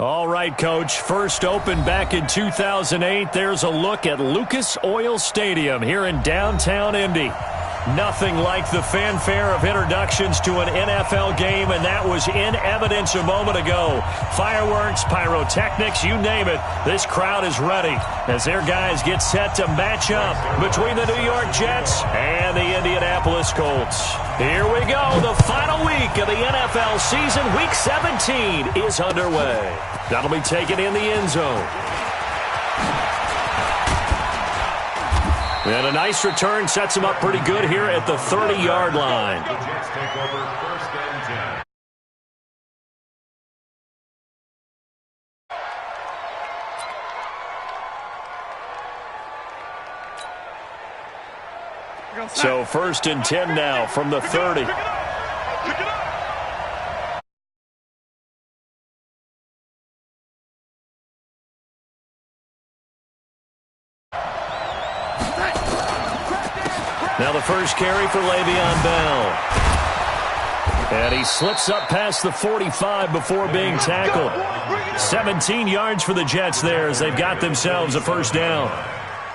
All right, Coach. First opened back in 2008. There's a look at Lucas Oil Stadium here in downtown Indy. Nothing like the fanfare of introductions to an NFL game, and that was in evidence a moment ago. Fireworks, pyrotechnics, you name it. This crowd is ready as their guys get set to match up between the New York Jets and the Indianapolis Colts. Here we go. The final week of the NFL season, Week 17, is underway. That'll be taken in the end zone. And a nice return sets him up pretty good here at the 30-yard line. The Jets take over 1st and 10. So 1st and 10 now from the 30. Now the first carry for Le'Veon Bell. And he slips up past the 45 before being tackled. 17 yards for the Jets there as they've got themselves a first down.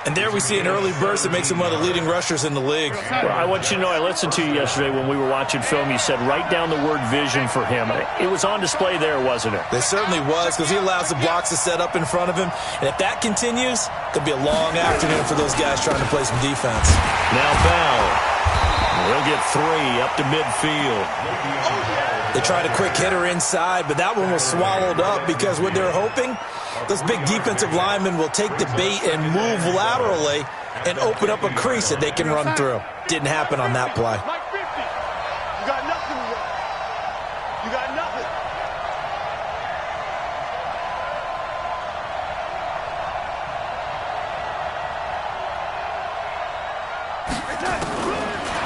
And there we see an early burst that makes him one of the leading rushers in the league. Well, I want you to know, I listened to you yesterday when we were watching film. You said write down the word vision for him. It was on display there, wasn't it? It certainly was, because he allows the blocks to set up in front of him. And if that continues, it could be a long afternoon for those guys trying to play some defense. Now Bell. He'll get 3 up to midfield. They tried a quick hitter inside, but that one was swallowed up because what they're hoping, those big defensive linemen will take the bait and move laterally and open up a crease that they can run through. Didn't happen on that play. You got nothing. You got nothing.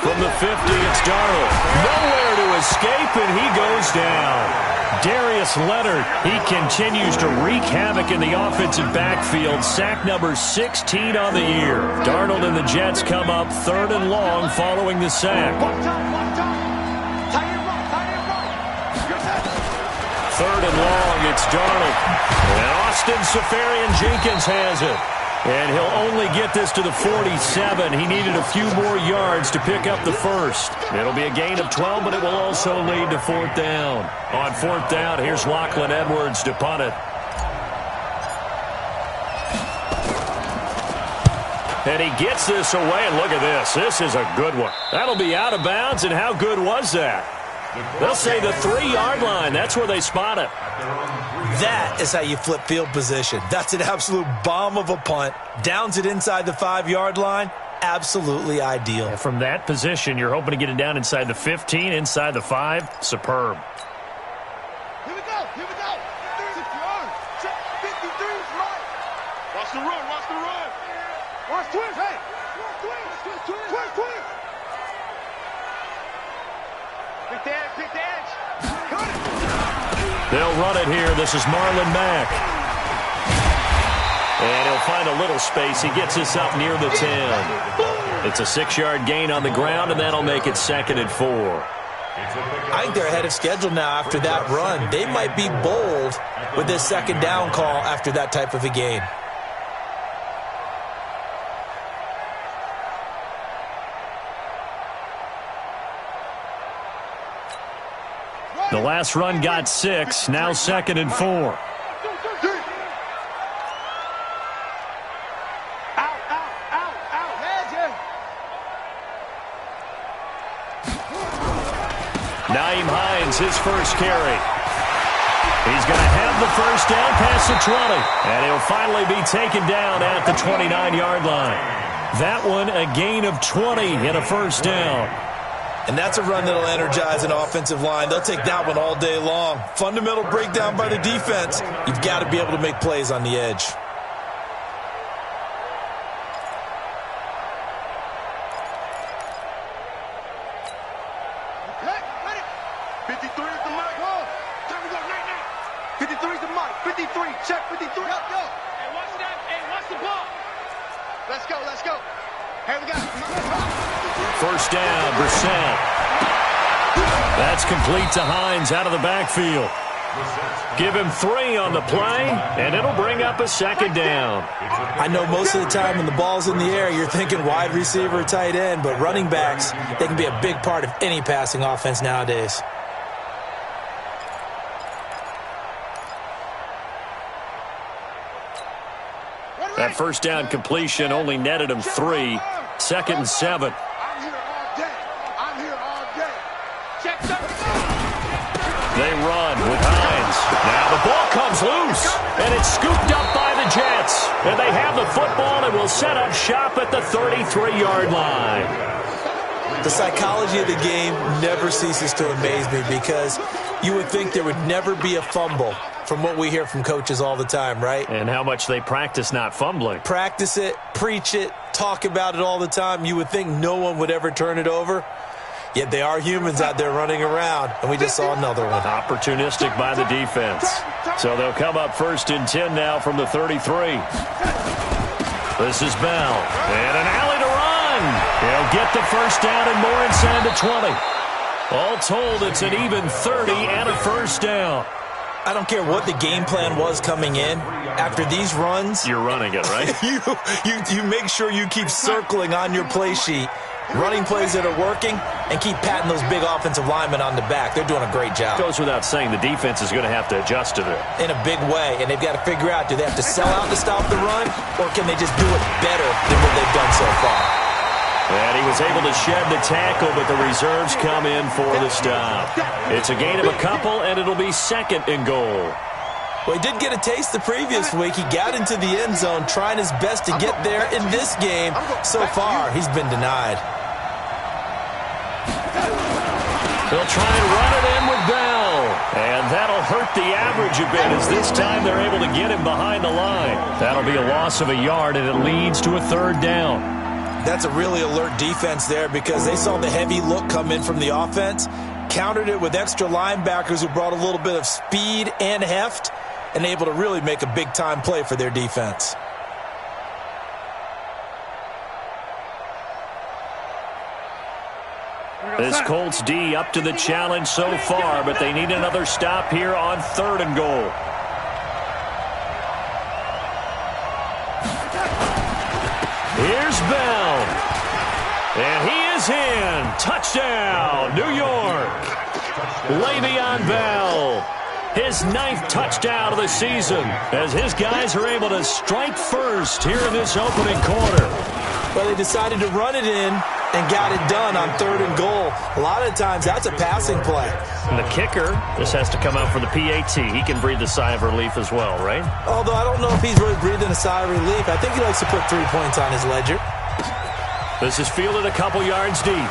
From the 50, it's Darnold. Nowhere to escape, and he goes down. Darius Leonard, he continues to wreak havoc in the offensive backfield. Sack number 16 on the year. Darnold and the Jets come up 3rd and long following the sack. 3rd and long, it's Darnold. And Austin Seferian-Jenkins has it. And he'll only get this to the 47. He needed a few more yards to pick up the first. It'll be a gain of 12, but it will also lead to 4th down. On 4th down, here's Lachlan Edwards to punt it. And he gets this away, and look at this. This is a good one. That'll be out of bounds, and how good was that? They'll say the 3-yard line. That's where they spot it. That is how you flip field position. That's an absolute bomb of a punt. Downs it inside the 5-yard line. Absolutely ideal. And from that position, you're hoping to get it down inside the 15, inside the 5. Superb. Here we go. Here we go. 53 is right. Watch the run. Watch the run. Watch twins. Hey. Twins. Pick the edge. Cut it. They'll run it here. This is Marlon Mack. And he'll find a little space. He gets this up near the 10. It's a 6-yard gain on the ground, and that'll make it 2nd and 4. I think they're ahead of schedule now after that run. They might be bold with this 2nd down call after that type of a gain. The last run got 6. Now 2nd and 4. Nyheim Hines, his first carry. He's going to have the first down past the 20. And he'll finally be taken down at the 29-yard line. That one a gain of 20 and a first down. And that's a run that'll energize an offensive line. They'll take that one all day long. Fundamental breakdown by the defense. You've got to be able to make plays on the edge. Okay, ready. 53 is the mic. Time to go, night. 53 is the mic. 53. Check 53. Go. Hey, watch that. Hey, watch the ball. Let's go. Here we go. First down, Brissett. That's complete to Hines out of the backfield. Give him 3 on the play, and it'll bring up a second down. I know most of the time when the ball's in the air, you're thinking wide receiver, tight end, but running backs, they can be a big part of any passing offense nowadays. That first down completion only netted him 3. 2nd and 7. They run with Hines. Now the ball comes loose, and it's scooped up by the Jets. And they have the football and will set up shop at the 33-yard line. The psychology of the game never ceases to amaze me because you would think there would never be a fumble from what we hear from coaches all the time, right? And how much they practice not fumbling. Practice it, preach it, talk about it all the time. You would think no one would ever turn it over. Yet they are humans out there running around, and we just saw another one. Opportunistic by the defense. So they'll come up 1st and 10 now from the 33. This is Bell. And an alley to run. He'll get the first down and more inside the 20. All told, it's an even 30 and a first down. I don't care what the game plan was coming in. After these runs, you're running it, right? you make sure you keep circling on your play sheet, running plays that are working, and keep patting those big offensive linemen on the back. They're doing a great job. Goes without saying, the defense is going to have to adjust to it. In a big way, and they've got to figure out, do they have to sell out to stop the run, or can they just do it better than what they've done so far? And he was able to shed the tackle, but the reserves come in for the stop. It's a gain of a couple, and it'll be 2nd and goal. Well, he did get a taste the previous week. He got into the end zone, trying his best to get there in this game. So far, he's been denied. They'll try and run it in with Bell. And that'll hurt the average a bit, as this time they're able to get him behind the line. That'll be a loss of a yard, and it leads to a 3rd down. That's a really alert defense there because they saw the heavy look come in from the offense, countered it with extra linebackers who brought a little bit of speed and heft, and able to really make a big-time play for their defense. This Colts D up to the challenge so far, but they need another stop here on 3rd and goal. Here's Bell. And he is in. Touchdown, New York. Le'Veon Bell. His 9th touchdown of the season as his guys are able to strike first here in this opening quarter. Well, they decided to run it in and got it done on 3rd and goal. A lot of times, that's a passing play. And the kicker, this has to come out for the PAT. He can breathe a sigh of relief as well, right? Although I don't know if he's really breathing a sigh of relief. I think he likes to put 3 points on his ledger. This is fielded a couple yards deep.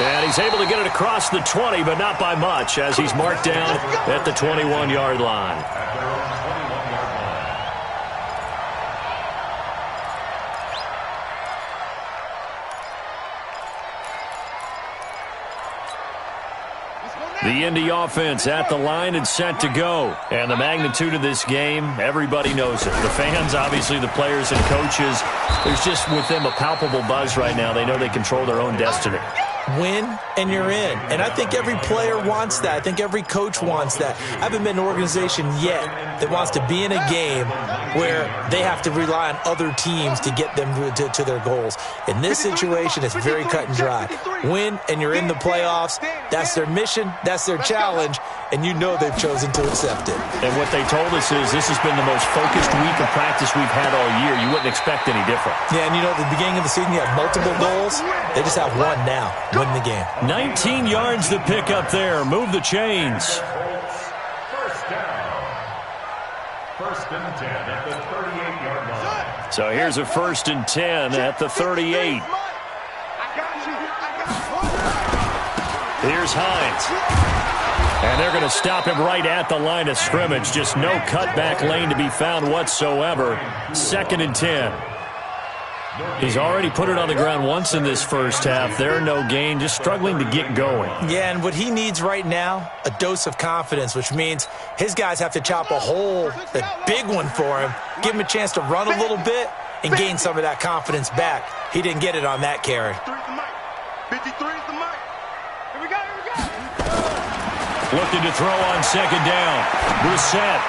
And he's able to get it across the 20, but not by much, as he's marked down at the 21-yard line. The Indy offense at the line and set to go. And the magnitude of this game, everybody knows it. The fans, obviously the players and coaches, there's just with them a palpable buzz right now. They know they control their own destiny. Win, and you're in. And I think every player wants that. I think every coach wants that. I haven't been in an organization yet that wants to be in a game where they have to rely on other teams to get them to their goals. In this situation, it's very cut and dry. Win, and you're in the playoffs. That's their mission. That's their challenge. And you know they've chosen to accept it. And what they told us is this has been the most focused week of practice we've had all year. You wouldn't expect any different. Yeah, and you know, at the beginning of the season, you have multiple goals. They just have one now. Win the game. 19 yards to pick up there. Move the chains. First down. 1st and 10 at the 38-yard line. So here's a 1st and 10 at the 38. Here's Hines. And they're going to stop him right at the line of scrimmage. Just no cutback lane to be found whatsoever. 2nd and 10. He's already put it on the ground once in this first half. There, no gain, just struggling to get going. Yeah, and what he needs right now, a dose of confidence, which means his guys have to chop a big one for him, give him a chance to run a little bit and gain some of that confidence back. He didn't get it on that carry. 53 is the mic. Here we go, here we go. Looking to throw on second down. Brissett.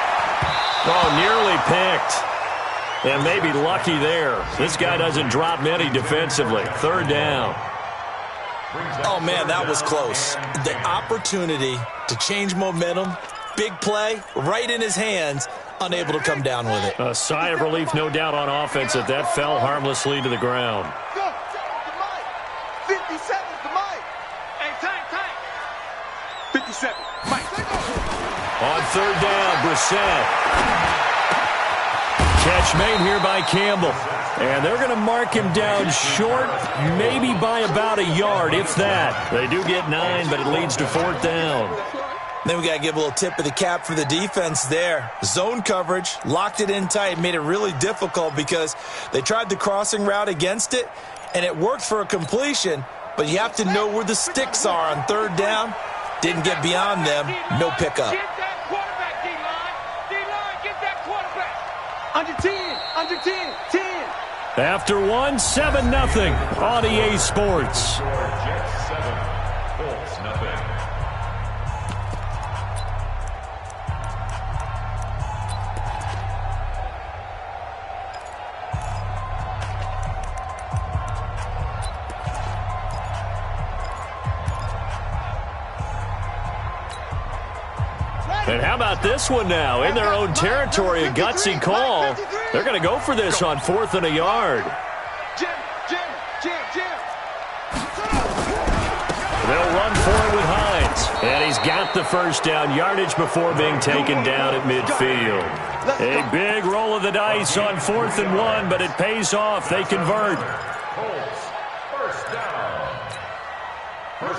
Oh, nearly picked. And maybe lucky there. This guy doesn't drop many defensively. Third down. Oh, man, that was close. The opportunity to change momentum, big play, right in his hands, unable to come down with it. A sigh of relief, no doubt, on offense that fell harmlessly to the ground. 57's the mic. Hey, tank. 57. Mike. On third down, Brissett. Catch made here by Campbell. And they're going to mark him down short, maybe by about a yard, if that. They do get 9, but it leads to fourth down. Then we got to give a little tip of the cap for the defense there. Zone coverage, locked it in tight, made it really difficult because they tried the crossing route against it, and it worked for a completion, but you have to know where the sticks are on third down. Didn't get beyond them, no pickup. Get that quarterback, D-line. D-line, get that quarterback. Under 10, 10. After 1, 7-0 on EA Sports. Jets 7, Colts nothing. And how about this one now? In their own territory, a gutsy call. They're going to go for this on 4th and a yard. Jim. They'll run for it with Hines. And he's got the first down, yardage before being taken down at midfield. A big roll of the dice on 4th and 1, but it pays off. They convert. Colts, first down.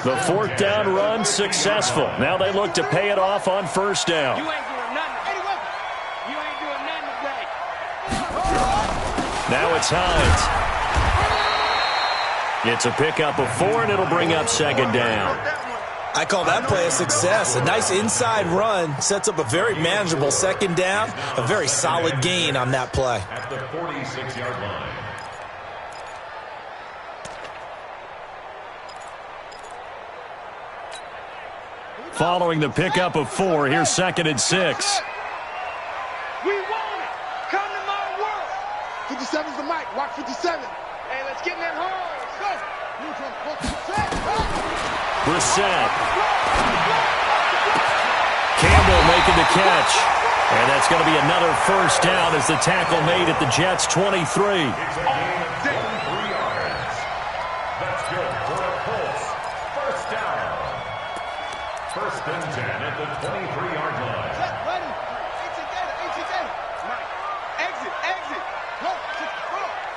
The fourth down run successful. Now they look to pay it off on first down. You ain't doing nothing. You ain't doing nothing today. Now it's Hines. It's a pickup of 4, and it'll bring up second down. I call that play a success. A nice inside run sets up a very manageable second down. A very solid gain on that play. At the 46-yard line. Following the pickup of 4, here's 2nd and 6. We want it. Come to my world. 57's the mic. Watch 57. Hey, let's get in that hole. Let's go. Brissett. Campbell making the catch. And that's going to be another first down as the tackle made at the Jets' 23. It's a gain of 73 yards. That's good for the Colts. First down. 1st and 10 at the 23-yard line. Ready. AT-Data. Mike. Exit. Go.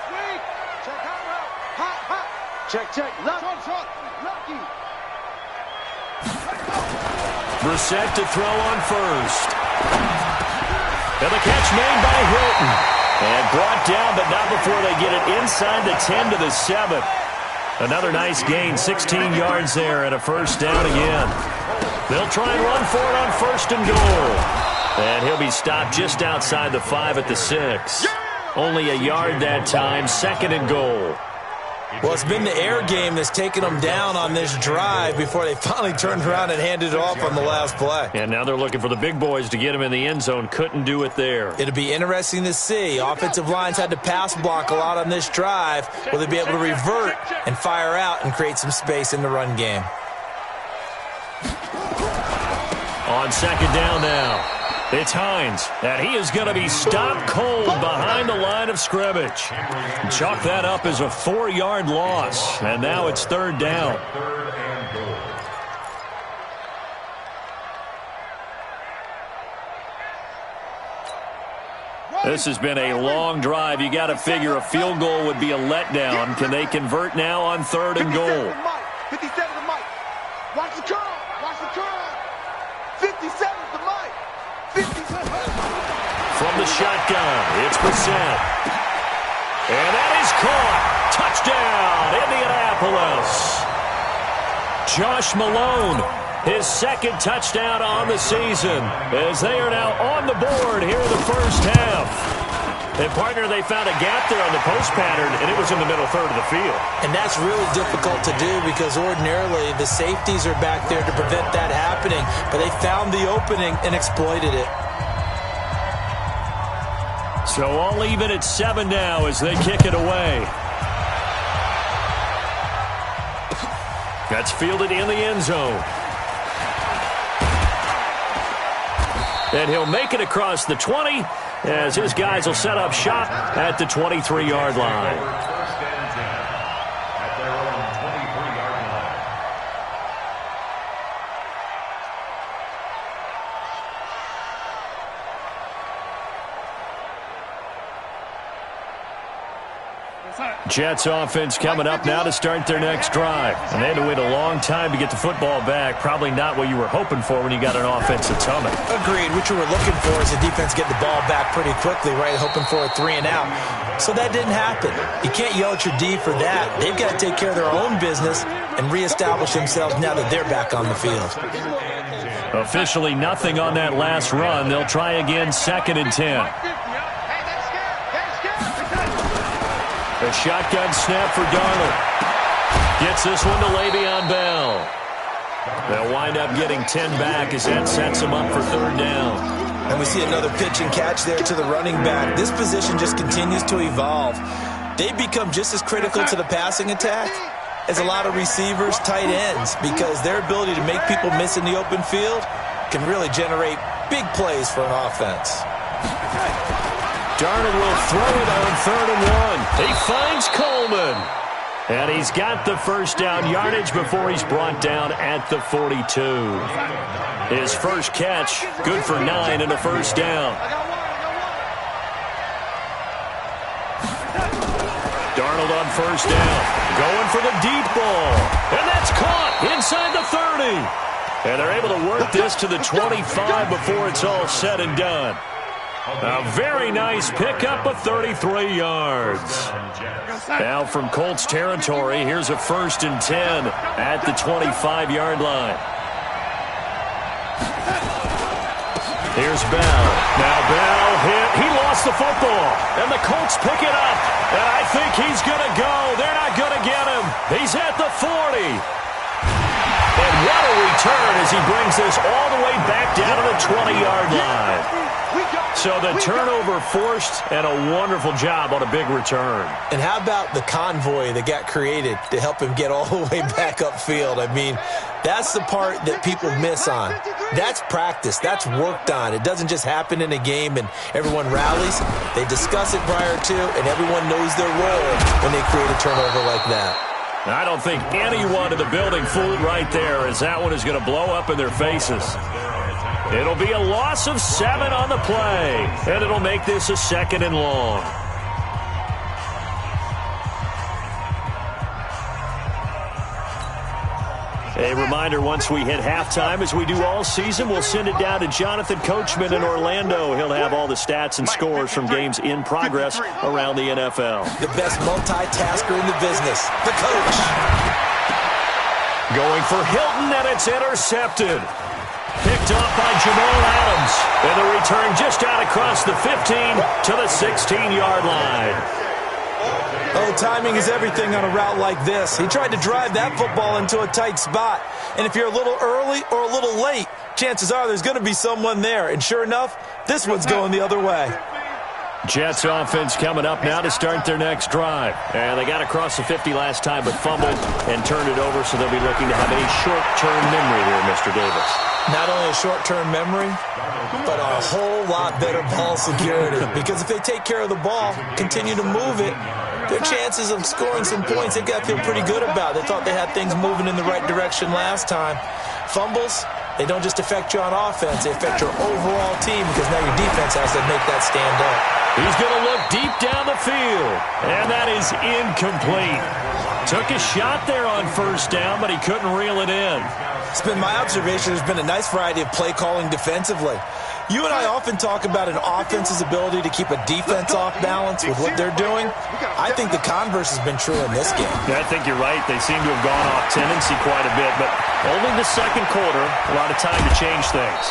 Swing. Check out. Hot. Check. Short. Lucky. Brissett to throw on first. And the catch made by Hilton. And brought down, but not before they get it inside the 10 to the 7. Another nice gain, 16 yards there, and a first down again. They'll try and run for it on 1st and goal. And he'll be stopped just outside the 5 at the 6. Only a yard that time, 2nd and goal. Well, it's been the air game that's taken them down on this drive before they finally turned around and handed it off on the last play. And now they're looking for the big boys to get him in the end zone. Couldn't do it there. It'll be interesting to see. Offensive lines had to pass block a lot on this drive. Will they be able to revert and fire out and create some space in the run game? On second down now, it's Hines, and he is going to be stopped cold behind the line of scrimmage. Chalk that up as a 4-yard loss, and now it's 3rd down. 3rd and goal. This has been a long drive. You got to figure a field goal would be a letdown. Can they convert now on 3rd and goal? 57 the mic. Watch the curl. 57 the mic. 57. From the shotgun, it's Brissett. And that is caught. Touchdown, Indianapolis. Josh Malone, his 2nd touchdown on the season, as they are now on the board here in the first half. And, partner, they found a gap there on the post pattern, and it was in the middle third of the field. And that's really difficult to do because ordinarily the safeties are back there to prevent that happening. But they found the opening and exploited it. So all even at 7 now as they kick it away. That's fielded in the end zone. And he'll make it across the 20 as his guys will set up shop at the 23-yard line. First and 10 at their own 23-yard line. Jets offense coming up now to start their next drive. And they had to wait a long time to get the football back. Probably not what you were hoping for when you got an offense that's humming. Agreed. What you were looking for is the defense getting the ball back pretty quickly, right? Hoping for a 3 and out. So that didn't happen. You can't yell at your D for that. They've got to take care of their own business and reestablish themselves now that they're back on the field. Officially nothing on that last run. They'll try again, 2nd and 10. A shotgun snap for Darnold. Gets this one to Le'Veon Bell. They'll wind up getting 10 back as that sets them up for 3rd down. And we see another pitch and catch there to the running back. This position just continues to evolve. They become just as critical to the passing attack as a lot of receivers, tight ends, because their ability to make people miss in the open field can really generate big plays for an offense. Darnold will throw it on 3rd and 1. He finds Coleman. And he's got the first down yardage before he's brought down at the 42. His first catch, good for 9 and a first down. Darnold on first down. Going for the deep ball. And that's caught inside the 30. And they're able to work this to the 25 before it's all said and done. A very nice pickup of 33 yards. Now from Colts territory, here's a 1st and 10 at the 25-yard line. Here's Bell. Now Bell hit. He lost the football. And the Colts pick it up. And I think he's going to go. They're not going to get him. He's at the 40. And what a return as he brings this all the way back down to the 20-yard line. So the turnover forced and a wonderful job on a big return. And how about the convoy that got created to help him get all the way back upfield? I mean, that's the part that people miss on. That's practice. That's worked on. It doesn't just happen in a game and everyone rallies. They discuss it prior to, and everyone knows their role when they create a turnover like that. I don't think anyone in the building fooled right there, as that one is going to blow up in their faces. It'll be a loss of 7 on the play, and it'll make this a 2nd and long. A reminder, once we hit halftime, as we do all season, we'll send it down to Jonathan Coachman in Orlando. He'll have all the stats and scores from games in progress around the NFL. The best multitasker in the business, the coach. Going for Hilton, and it's intercepted. Picked off by Jamal Adams. And the return just out across the 15 to the 16-yard line. Oh, timing is everything on a route like this. He tried to drive that football into a tight spot. And if you're a little early or a little late, chances are there's going to be someone there. And sure enough, this one's going the other way. Jets offense coming up now to start their next drive. And they got across the 50 last time but fumbled and turned it over, so they'll be looking to have a short-term memory here, Mr. Davis. Not only a short-term memory, but a whole lot better ball security. Because if they take care of the ball, continue to move it, their chances of scoring some points, they've got to feel pretty good about. They thought they had things moving in the right direction last time. Fumbles, they don't just affect you on offense, they affect your overall team because now your defense has to make that stand up. He's going to look deep down the field, and that is incomplete. Took a shot there on first down, but he couldn't reel it in. It's been my observation there's been a nice variety of play calling defensively. You and I often talk about an offense's ability to keep a defense off balance with what they're doing. I think the converse has been true in this game. Yeah, I think you're right. They seem to have gone off tendency quite a bit, but only the second quarter, a lot of time to change things.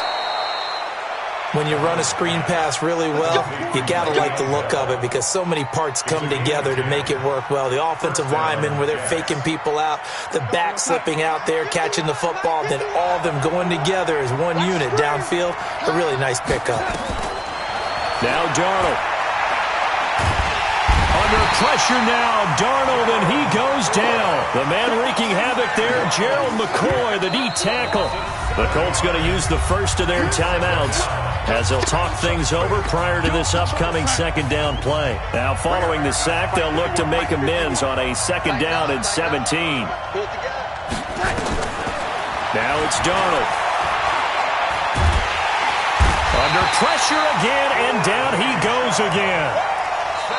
When you run a screen pass really well, you got to like the look of it because so many parts come together to make it work well. The offensive linemen, where they're faking people out, the back slipping out there, catching the football, then all of them going together as one unit downfield. A really nice pickup. Now Darnold. Under pressure now, Darnold, and he goes down. The man wreaking havoc there, Gerald McCoy, the D tackle. The Colts going to use the first of their timeouts as they'll talk things over prior to this upcoming second down play. Now following the sack, they'll look to make amends on a second down and 17. Now it's Darnold. Under pressure again, and down he goes again.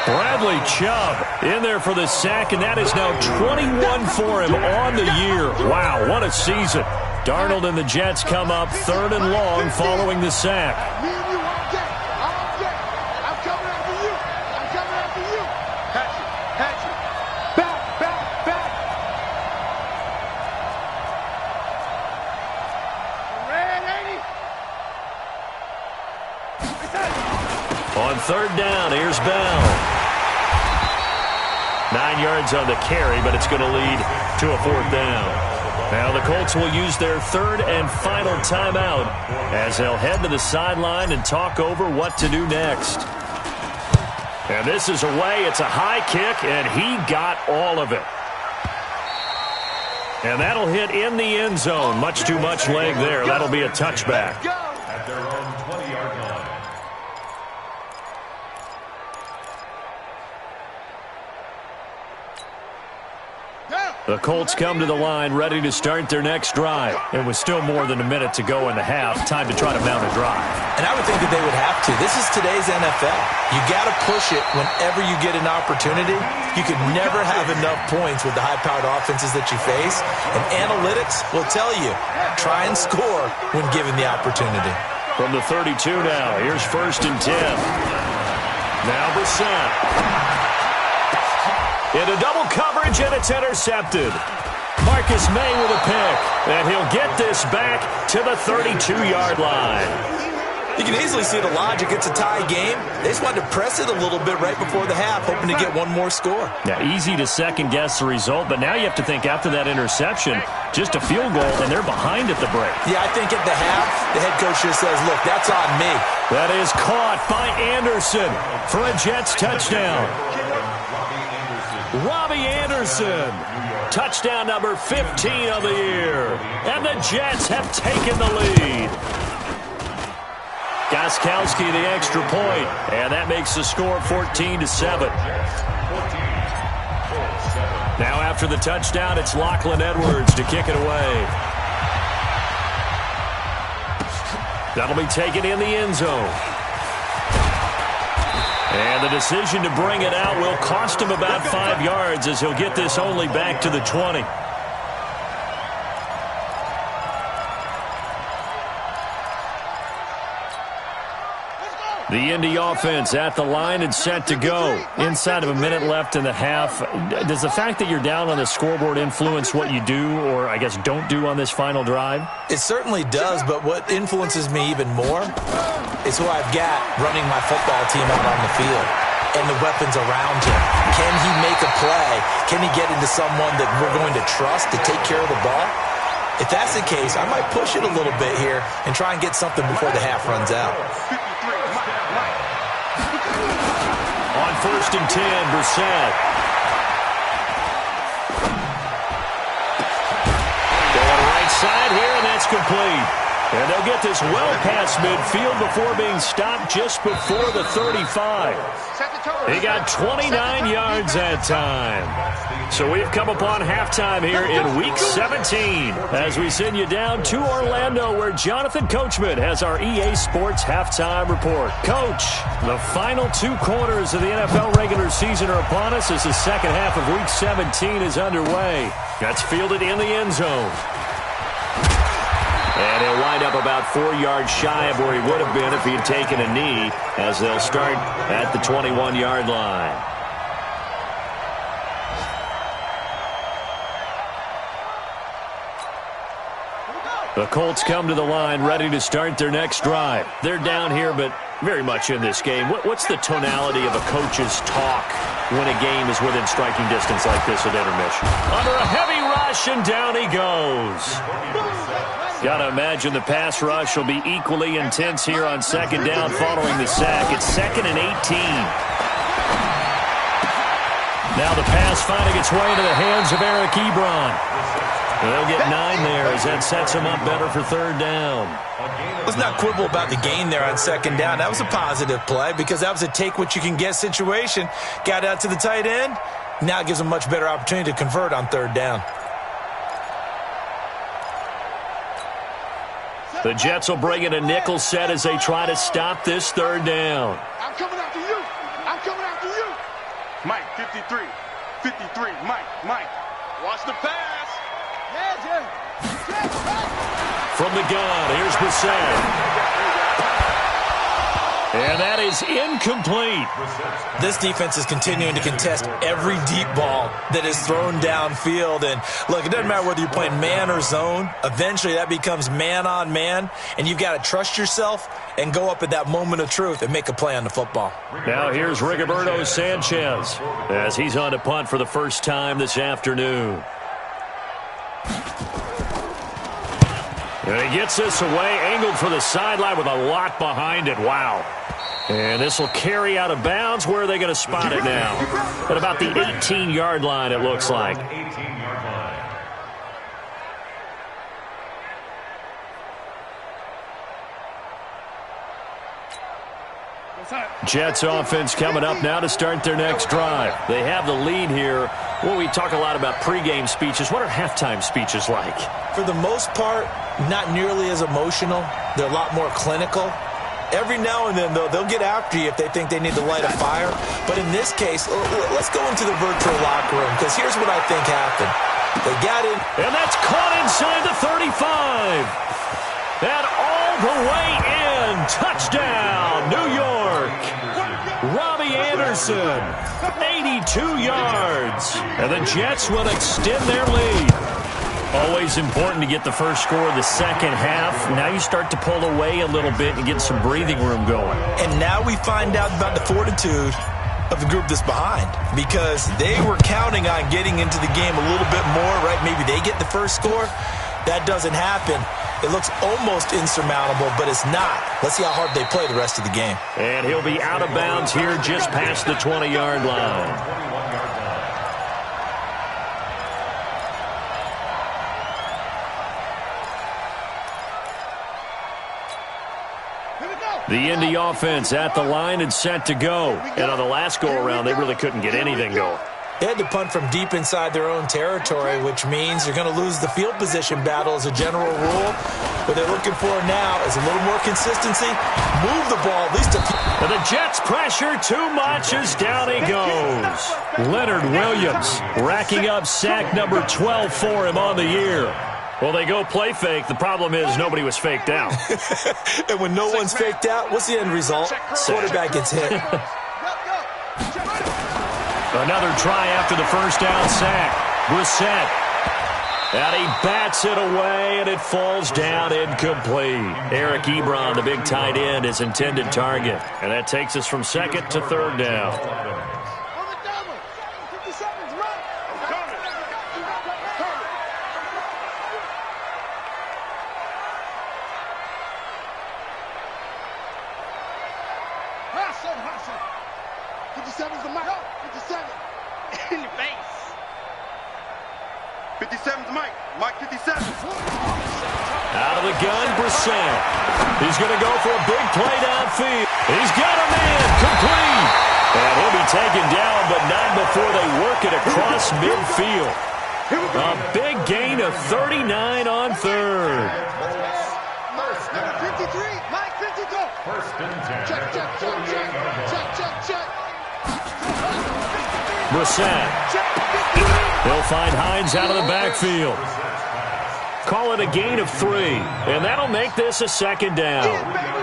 Bradley Chubb in there for the sack, and that is now 21 for him on the year. Wow, what a season. Darnold and the Jets come up 3rd and long following the sack. I'm coming after you. I'm coming after you. Hatchet. Back. Red 80. On 3rd down, here's Bell. 9 yards on the carry, but it's going to lead to a 4th down. Now the Colts will use their 3rd and final timeout as they'll head to the sideline and talk over what to do next. And this is away. It's a high kick, and he got all of it. And that'll hit in the end zone. Much too much leg there. That'll be a touchback. At their own 20-yard line. The Colts come to the line ready to start their next drive. It was still more than a minute to go in the half. Time to try to mount a drive. And I would think that they would have to. This is today's NFL. You got to push it whenever you get an opportunity. You can never have enough points with the high-powered offenses that you face. And analytics will tell you, try and score when given the opportunity. From the 32 now, here's 1st and 10. Now Brissett. Into double coverage, and it's intercepted. Marcus May with a pick, and he'll get this back to the 32-yard line. You can easily see the logic. It's a tie game. They just wanted to press it a little bit right before the half, hoping to get one more score. Now, easy to second-guess the result, but now you have to think after that interception, just a field goal, and they're behind at the break. Yeah, I think at the half, the head coach just says, look, that's on me. That is caught by Anderson for a Jets touchdown. Robbie Anderson, touchdown number 15 of the year. And the Jets have taken the lead. Gostkowski the extra point, and that makes the score 14-7. Now after the touchdown, it's Lachlan Edwards to kick it away. That'll be taken in the end zone. And the decision to bring it out will cost him about 5 yards as he'll get this only back to the 20. The Indy offense at the line and set to go. Inside of a minute left in the half. Does the fact that you're down on the scoreboard influence what you do or, I guess, don't do on this final drive? It certainly does, but what influences me even more is who I've got running my football team out on the field and the weapons around him. Can he make a play? Can he get into someone that we're going to trust to take care of the ball? If that's the case, I might push it a little bit here and try and get something before the half runs out. On 1st and 10, Brissett. Going right side here, and that's complete. And they'll get this well past midfield before being stopped just before the 35. He got 29 yards that time. So we've come upon halftime here in Week 17 as we send you down to Orlando where Jonathan Coachman has our EA Sports Halftime Report. Coach, the final 2 quarters of the NFL regular season are upon us as the second half of Week 17 is underway. That's fielded in the end zone. And he'll wind up about 4 yards shy of where he would have been if he had taken a knee as they'll start at the 21-yard line. The Colts come to the line ready to start their next drive. They're down here, but very much in this game. What's the tonality of a coach's talk when a game is within striking distance like this at intermission? Under a heavy rush, and down he goes. Got to imagine the pass rush will be equally intense here on second down following the sack. It's 2nd and 18. Now the pass finding its way into the hands of Eric Ebron. They'll get 9 there as that sets them up better for third down. Let's not quibble about the gain there on second down. That was a positive play because that was a take-what-you-can-get situation. Got out to the tight end. Now it gives them a much better opportunity to convert on third down. The Jets will bring in a nickel set as they try to stop this third down. I'm coming after you. I'm coming after you. Mike, 53. 53. Mike. Watch the pass. From the gun, here's Brissett. And that is incomplete. This defense is continuing to contest every deep ball that is thrown downfield. And look, it doesn't matter whether you're playing man or zone. Eventually that becomes man on man. And you've got to trust yourself and go up at that moment of truth and make a play on the football. Now here's Rigoberto Sanchez as he's on to punt for the first time this afternoon. And he gets this away, angled for the sideline with a lot behind it. Wow. And this will carry out of bounds. Where are they going to spot it now? At about the 18-yard line, it looks like. 18-yard line. Jets offense coming up now to start their next drive. They have the lead here. Well, we talk a lot about pregame speeches. What are halftime speeches like? For the most part, not nearly as emotional. They're a lot more clinical. Every now and then, though, they'll get after you if they think they need to light a fire. But in this case, let's go into the virtual locker room, because here's what I think happened. They got in. And that's caught inside the 35. And all the way in. Touchdown, New York. Robbie Anderson, 82 yards. And the Jets will extend their lead. Always important to get the first score of the second half. Now you start to pull away a little bit and get some breathing room going. And now we find out about the fortitude of the group that's behind, because they were counting on getting into the game a little bit more, right? Maybe they get the first score. That doesn't happen. It looks almost insurmountable, but it's not. Let's see how hard they play the rest of the game. And he'll be out of bounds here just past the 20-yard line. The Indy offense at the line and set to go. And on the last go-around, they really couldn't get anything going. They had to punt from deep inside their own territory, which means you're going to lose the field position battle as a general rule. What they're looking for now is a little more consistency. Move the ball, at least And the Jets pressure too much as down he goes. Leonard Williams racking up sack number 12 for him on the year. Well, they go play fake. The problem is nobody was faked out. And when no one's faked out, what's the end result? Quarterback gets hit. Another try after the first down sack. Brissett. And he bats it away, and it falls down incomplete. Eric Ebron, the big tight end, his intended target. And that takes us from second to third down. Out of the gun, Brissett. He's going to go for a big play downfield. He's got a man complete. And he'll be taken down, but not before they work it across midfield. A big gain of 39 on third. First and 53. Mike, 52. First and 10. Check. Brissett. They'll find Hines out of the backfield. Call it a gain of 3, and that'll make this a second down.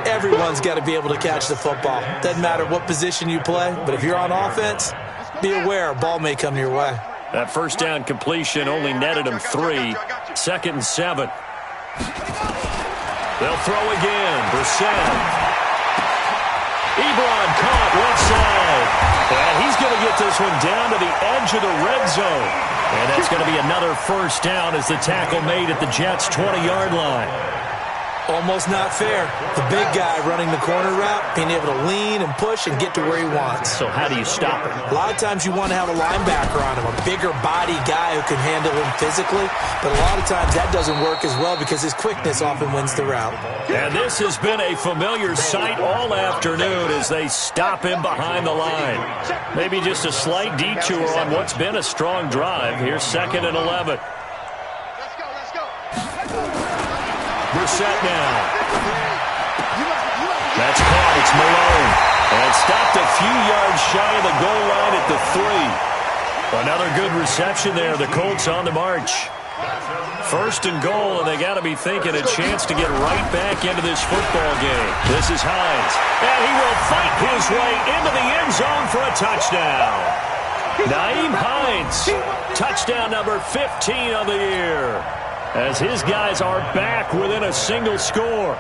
Everyone's got to be able to catch the football. Doesn't matter what position you play, but if you're on offense, be aware a ball may come your way. That first down completion only netted him 3. 2nd and 7. They'll throw again. Brissett. Ebron caught left side. And he's going to get this one down to the edge of the red zone. And that's going to be another first down as the tackle made at the Jets' 20-yard line. Almost not fair. The big guy running the corner route, being able to lean and push and get to where he wants. So how do you stop it? A lot of times you want to have a linebacker on him, a bigger body guy who can handle him physically, but a lot of times that doesn't work as well because his quickness often wins the route. And this has been a familiar sight all afternoon as they stop him behind the line. Maybe just a slight detour on what's been a strong drive. Here's 2nd and 11. Brissett now. That's caught. It's Malone. And stopped a few yards shy of the goal line at the 3. Another good reception there. The Colts on the march. 1st and goal, and they got to be thinking a chance to get right back into this football game. This is Hines. And he will fight his way into the end zone for a touchdown. Nyheim Hines. Touchdown number 15 of the year. As his guys are back within a single score.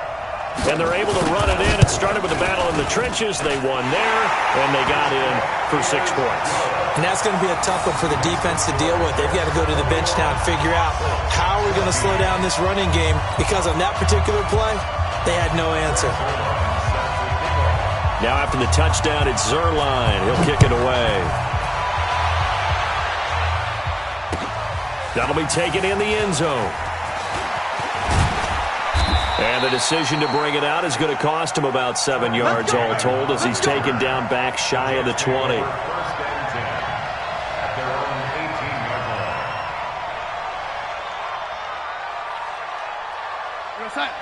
And they're able to run it in. It started with a battle in the trenches. They won there, and they got in for 6 points. And that's going to be a tough one for the defense to deal with. They've got to go to the bench now and figure out how we're going to slow down this running game, because on that particular play, they had no answer. Now after the touchdown, it's Zerline. He'll kick it away. That'll be taken in the end zone. And the decision to bring it out is going to cost him about 7 yards all told as he's taken down back shy of the 20.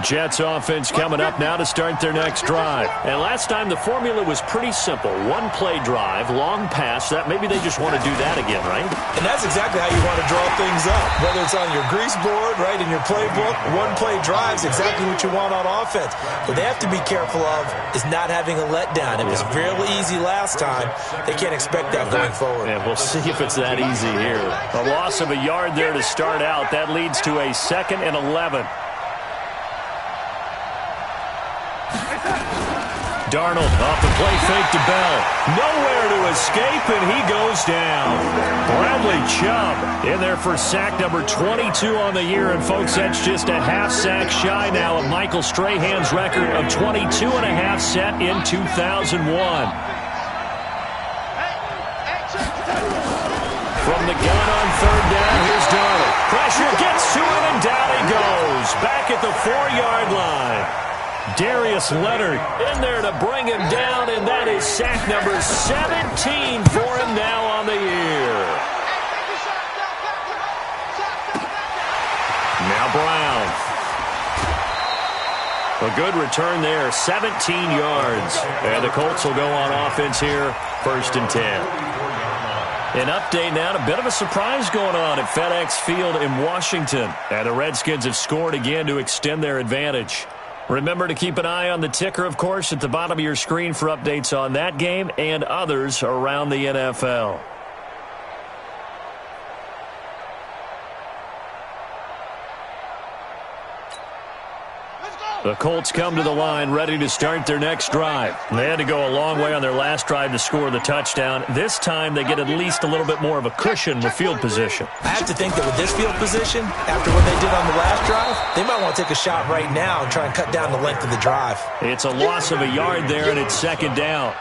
Jets offense coming up now to start their next drive. And last time the formula was pretty simple. 1-play drive, long pass. That maybe they just want to do that again, right? And that's exactly how you want to draw things up. Whether it's on your grease board, right, in your playbook, 1-play drive is exactly what you want on offense. What they have to be careful of is not having a letdown. It was fairly easy last time. They can't expect that going forward. And we'll see if it's that easy here. A loss of a yard there to start out. That leads to a 2nd and 11. Darnold off the play fake to Bell. Nowhere to escape, and he goes down. Bradley Chubb in there for sack number 22 on the year. And, folks, that's just a half sack shy now of Michael Strahan's record of 22 and a half set in 2001. From the gun on 3rd down, here's Darnold. Pressure gets to him, and down he goes. Back at the 4-yard line. Darius Leonard in there to bring him down, and that is sack number 17 for him now on the year. Now Brown. A good return there, 17 yards. And the Colts will go on offense here, 1st and 10. An update now, a bit of a surprise going on at FedEx Field in Washington. And the Redskins have scored again to extend their advantage. Remember to keep an eye on the ticker, of course, at the bottom of your screen for updates on that game and others around the NFL. The Colts come to the line ready to start their next drive. They had to go a long way on their last drive to score the touchdown. This time they get at least a little bit more of a cushion with field position. I have to think that with this field position, after what they did on the last drive, they might want to take a shot right now and try and cut down the length of the drive. It's a loss of a yard there, and it's 2nd down.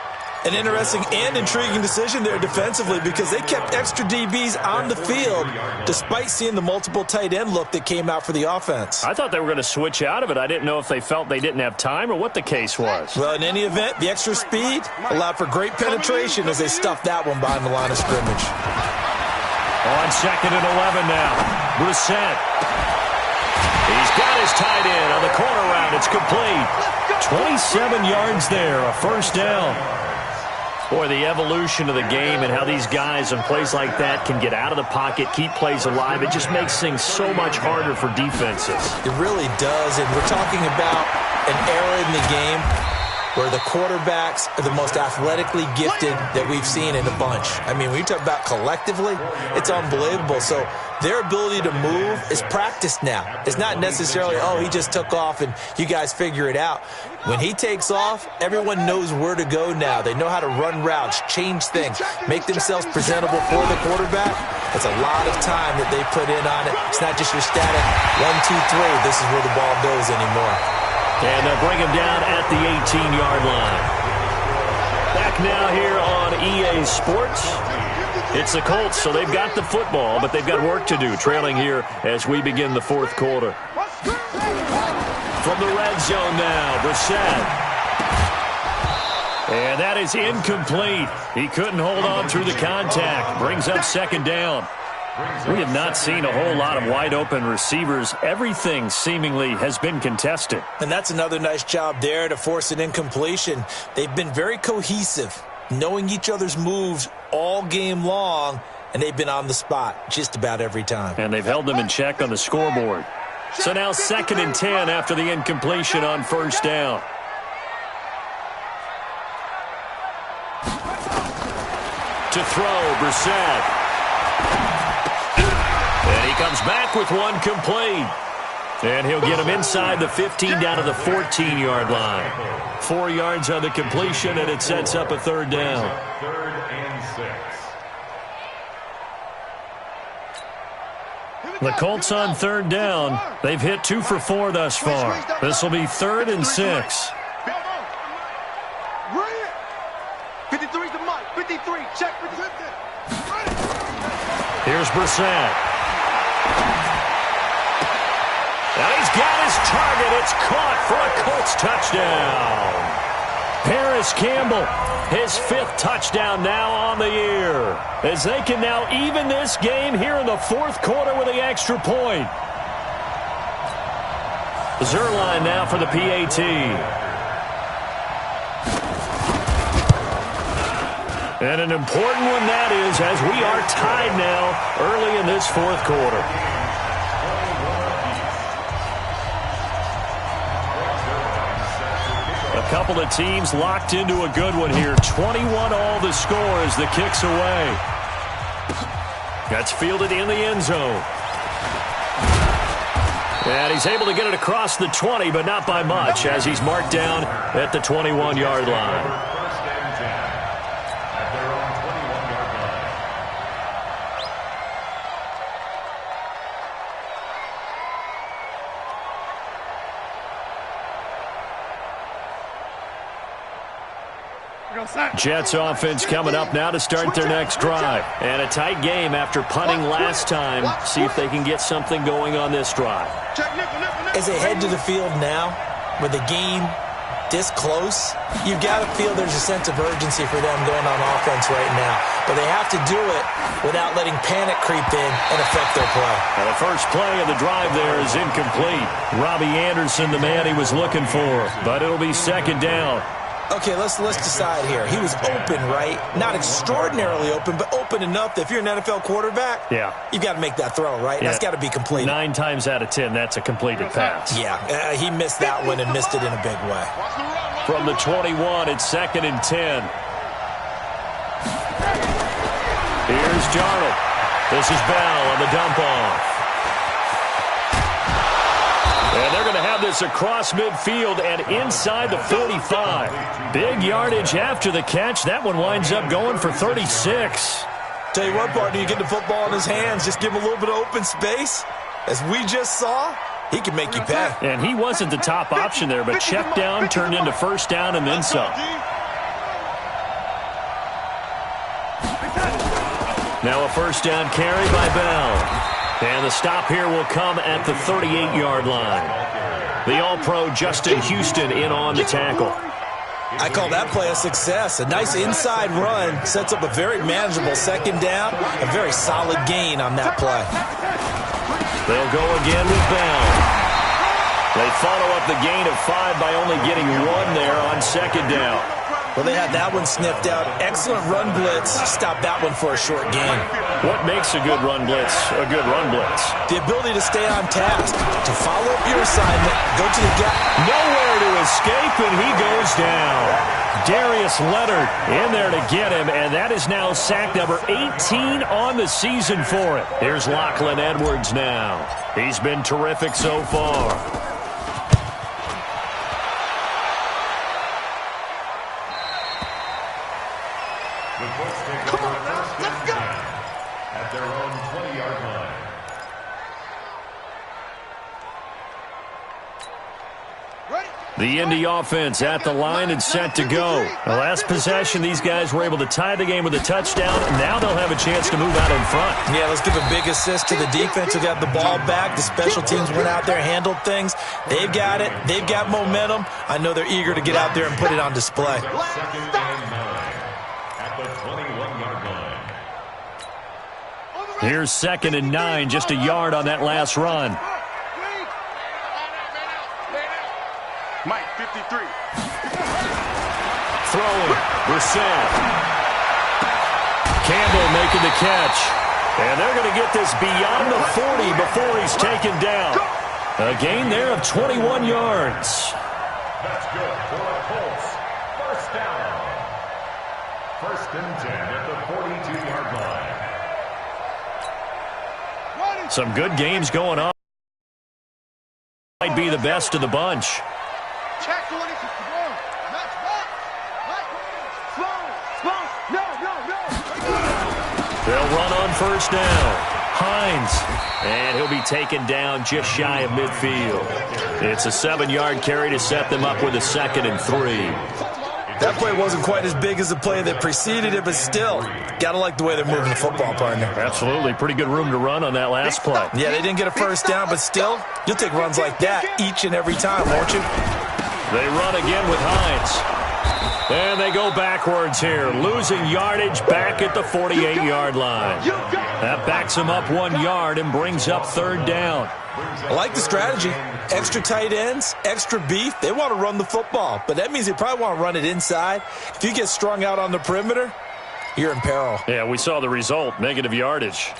An interesting and intriguing decision there defensively, because they kept extra DBs on the field despite seeing the multiple tight end look that came out for the offense. I thought they were going to switch out of it. I didn't know if they felt they didn't have time or what the case was. Well, in any event, the extra speed allowed for great penetration as they stuffed that one behind the line of scrimmage. On 2nd and 11 now. Brissett. He's got his tight end on the corner route. It's complete. 27 yards there, a 1st down. Boy, the evolution of the game and how these guys in plays like that can get out of the pocket, keep plays alive, it just makes things so much harder for defenses. It really does, and we're talking about an era in the game where the quarterbacks are the most athletically gifted that we've seen in a bunch. I mean, when you talk about collectively, it's unbelievable. So their ability to move is practiced now. It's not necessarily, oh, he just took off and you guys figure it out. When he takes off, everyone knows where to go now. They know how to run routes, change things, make themselves presentable for the quarterback. It's a lot of time that they put in on it. It's not just your static 1, 2, 3. This is where the ball goes anymore. And they'll bring him down at the 18-yard line. Back now here on EA Sports. It's the Colts, so they've got the football, but they've got work to do, trailing here as we begin the fourth quarter. From the red zone now, Brissett. And that is incomplete. He couldn't hold on through the contact. Brings up second down. We have not seen a whole lot of wide-open receivers. Everything seemingly has been contested. And that's another nice job there to force an incompletion. They've been very cohesive, knowing each other's moves all game long, and they've been on the spot just about every time. And they've held them in check on the scoreboard. So now 2nd and 10 after the incompletion on first down. To throw, Brissett. And he comes back with one complete. And he'll get him inside the 15 down to the 14-yard line. 4 yards on the completion, and it sets up a third down. 3rd and 6. The Colts on third down. They've hit 2 for 4 thus far. This will be 3rd and 6. 53's the mic. 53. Check. Here's Brissett. And he's got his target. It's caught for a Colts touchdown. Paris Campbell, his 5th touchdown now on the year, as they can now even this game here in the fourth quarter with the extra point. Zerline now for the PAT. And an important one that is, as we are tied now early in this fourth quarter. A couple of teams locked into a good one here. 21 all the score as the kick's away. That's fielded in the end zone. And he's able to get it across the 20, but not by much, as he's marked down at the 21-yard line. Jets offense coming up now to start their next drive. And a tight game after punting last time. See if they can get something going on this drive. As they head to the field now, with the game this close, you've got to feel there's a sense of urgency for them going on offense right now. But they have to do it without letting panic creep in and affect their play. And the first play of the drive there is incomplete. Robbie Anderson, the man he was looking for. But it'll be second down. Okay, let's decide here. He was open, right? Not extraordinarily open, but open enough that if you're an NFL quarterback, you've got to make that throw, right? Yeah. That's got to be completed. 9 times out of 10, that's a completed pass. Yeah, he missed that one and missed it in a big way. From the 21, it's 2nd and 10. Here's Darnold. This is Bell on the dump off. And they're going to have this across midfield and inside the 45. Big yardage after the catch. That one winds up going for 36. Tell you what, partner, you get the football in his hands, just give him a little bit of open space. As we just saw, he can make you pay. And he wasn't the top option there, but check down turned into first down and then some. Now a first down carry by Bell. And the stop here will come at the 38-yard line. The All-Pro Justin Houston in on the tackle. I call that play a success. A nice inside run sets up a very manageable second down. A very solid gain on that play. They'll go again with Bell. They follow up the gain of 5 by only getting 1 there on second down. Well, they had that one sniffed out. Excellent run blitz. Stop that one for a short gain. What makes a good run blitz a good run blitz? The ability to stay on task, to follow up your assignment, go to the gap. Nowhere to escape, and he goes down. Darius Leonard in there to get him, and that is now sack number 18 on the season for it. Here's Lachlan Edwards now. He's been terrific so far. Come on now, let's go! At their own 20-yard line. The Indy offense at the line and set to go. The last possession, these guys were able to tie the game with a touchdown. Now they'll have a chance to move out in front. Yeah, let's give a big assist to the defense who got the ball back. The special teams went out there, handled things. They've got it. They've got momentum. I know they're eager to get out there and put it on display. Second and 9 at the 21-yard line. Here's 2nd and 9, just a yard on that last run. Mike, 53. Throwing, Brissett. Campbell making the catch. And they're going to get this beyond the 40 before he's taken down. A gain there of 21 yards. That's good for the Colts. First down. 1st and 10 at the 42-yard line. Some good games going on. Might be the best of the bunch. Check 20. Match back. Slow. No. They'll run on first down. Hines. And he'll be taken down just shy of midfield. It's a 7-yard carry to set them up with a 2nd and 3. That play wasn't quite as big as the play that preceded it, but still, got to like the way they're moving the football, partner. Absolutely. Pretty good room to run on that last play. Yeah, they didn't get a first down, but still, you'll take runs like that each and every time, won't you? They run again with Hines. And they go backwards here, losing yardage back at the 48-yard line. That backs them up 1 yard and brings up 3rd down. I like the strategy. Extra tight ends, extra beef. They want to run the football, but that means they probably want to run it inside. If you get strung out on the perimeter, you're in peril. Yeah, we saw the result, negative yardage.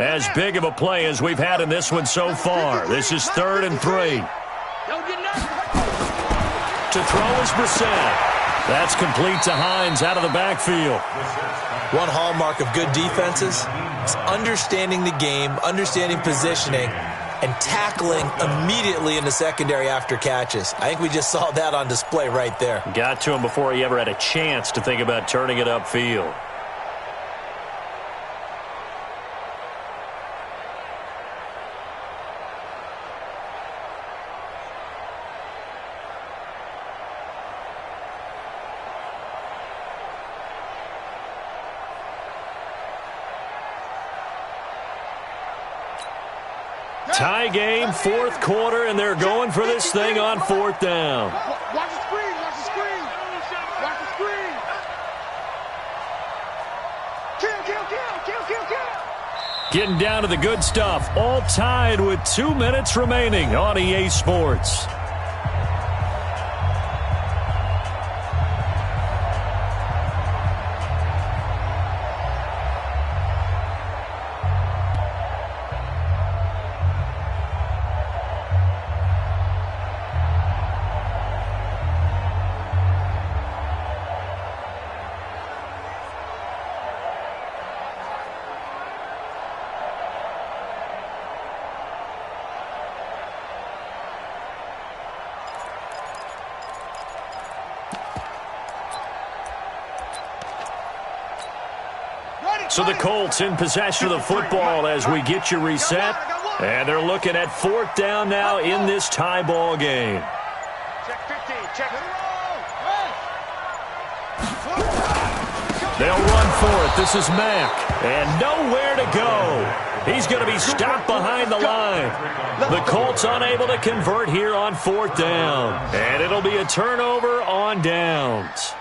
As big of a play as we've had in this one so far. This is 3rd and 3. To throw is Brissett. That's complete to Hines out of the backfield. One hallmark of good defenses is understanding the game, understanding positioning, and tackling immediately in the secondary after catches. I think we just saw that on display right there. Got to him before he ever had a chance to think about turning it upfield. Tie game, 4th quarter, and they're going for this thing on 4th down. Watch the screen. Kill. Getting down to the good stuff. All tied with 2 minutes remaining on EA Sports. So the Colts in possession of the football as we get you reset. And they're looking at 4th down now in this tie ball game. Check 15. Check it. They'll run for it. This is Mack. And nowhere to go. He's going to be stopped behind the line. The Colts unable to convert here on 4th down. And it'll be a turnover on downs.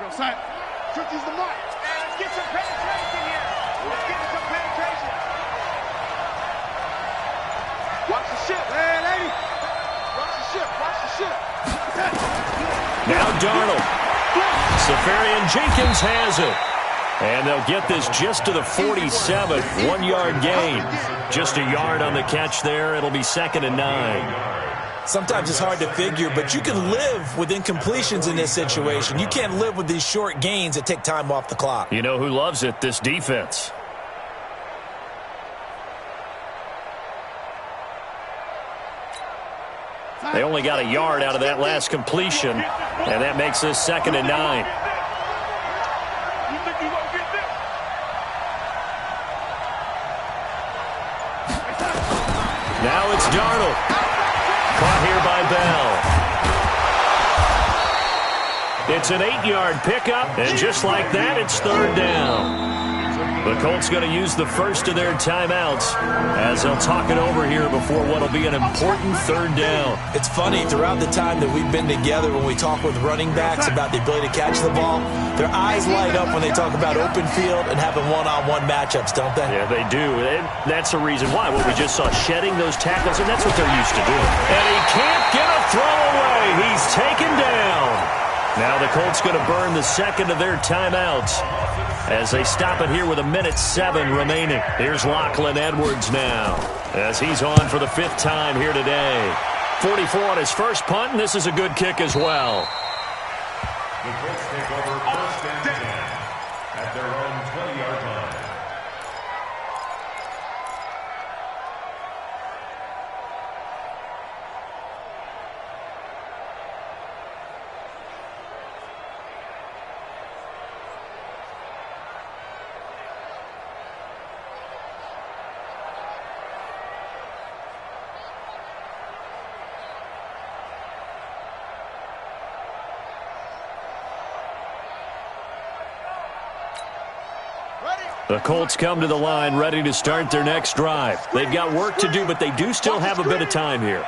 Go, son. 50's the mark. Let's get some penetration here. Let's get some penetration. Watch the ship. Hey, lady. Watch the ship. Watch the ship. Now Darnold. Safarian Jenkins has it. And they'll get this just to the 47th. 1-yard gain. Just a yard on the catch there. It'll be 2nd and 9. Sometimes it's hard to figure, but you can live with incompletions in this situation. You can't live with these short gains that take time off the clock. You know who loves it? This defense. They only got a yard out of that last completion, and that makes this 2nd and 9. Now it's Darnold. Caught here by Bell. It's an 8-yard pickup, and just like that, it's 3rd down. The Colts going to use the first of their timeouts as they'll talk it over here before what will be an important 3rd down. It's funny, throughout the time that we've been together when we talk with running backs about the ability to catch the ball, their eyes light up when they talk about open field and having one-on-one matchups, don't they? Yeah, they do. And that's the reason why. What we just saw, shedding those tackles, and that's what they're used to doing. And he can't get a throw away. He's taken down. Now the Colts going to burn the second of their timeouts as they stop it here with 1:07 remaining. Here's Lachlan Edwards now as he's on for the 5th time here today. 44 on his first punt, and this is a good kick as well. The Colts take over 1st and 10 at their own 20-yard line. The Colts come to the line ready to start their next drive. They've got work to do, but they do still have a bit of time here.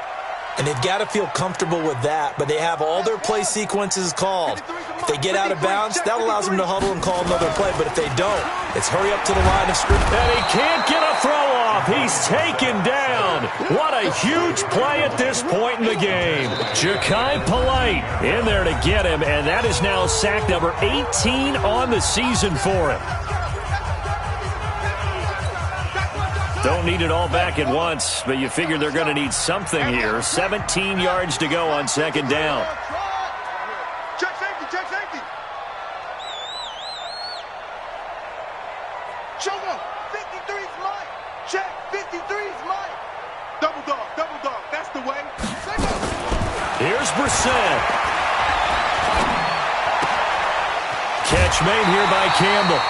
And they've got to feel comfortable with that, but they have all their play sequences called. If they get out of bounds, that allows them to huddle and call another play, but if they don't, it's hurry up to the line of scrimmage. And he can't get a throw off. He's taken down. What a huge play at this point in the game. Ja'Kai Polite in there to get him, and that is now sack number 18 on the season for him. Don't need it all back at once, but you figure they're going to need something here. 17 yards to go on 2nd down. Check safety, check safety. Show up. 53's mine. Check, 53's mine. Double dog, that's the way. Here's Brissett. Catch made here by Campbell.